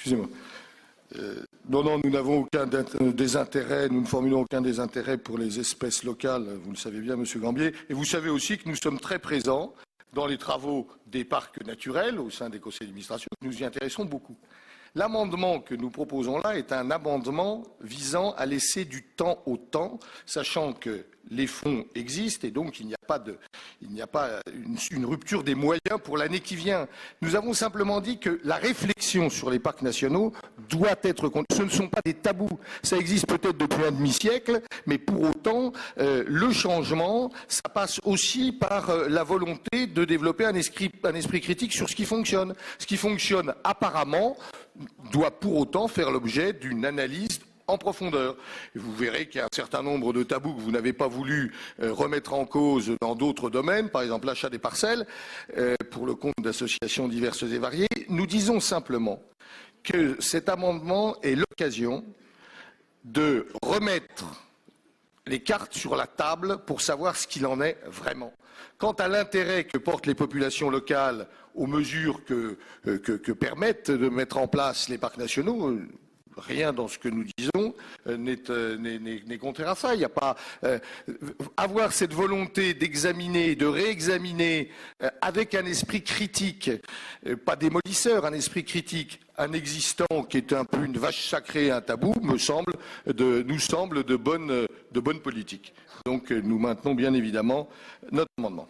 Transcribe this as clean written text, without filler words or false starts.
Excusez-moi. Non, nous n'avons aucun désintérêt, nous ne formulons aucun désintérêt pour les espèces locales, vous le savez bien, Monsieur Gambier. Et vous savez aussi que nous sommes très présents dans les travaux des parcs naturels au sein des conseils d'administration. Nous y intéressons beaucoup. L'amendement que nous proposons là est un amendement visant à laisser du temps au temps, sachant que les fonds existent et donc il n'y a pas une rupture des moyens pour l'année qui vient. Nous avons simplement dit que la réflexion sur les parcs nationaux doit être... Ce ne sont pas des tabous. Ça existe peut-être depuis un demi-siècle, mais pour autant, le changement, ça passe aussi par la volonté de développer un esprit critique sur ce qui fonctionne. Ce qui fonctionne apparemment doit pour autant faire l'objet d'une analyse en profondeur. Et vous verrez qu'il y a un certain nombre de tabous que vous n'avez pas voulu remettre en cause dans d'autres domaines, par exemple l'achat des parcelles, pour le compte d'associations diverses et variées. Nous disons simplement que cet amendement est l'occasion de remettre les cartes sur la table pour savoir ce qu'il en est vraiment. Quant à l'intérêt que portent les populations locales aux mesures que permettent de mettre en place les parcs nationaux, rien dans ce que nous disons n'est contraire à ça. Il n'y a pas avoir cette volonté d'examiner, de réexaminer avec un esprit critique, pas démolisseur, un esprit critique, un existant qui est un peu une vache sacrée, un tabou, nous semble de bonne politique. Donc nous maintenons bien évidemment notre amendement.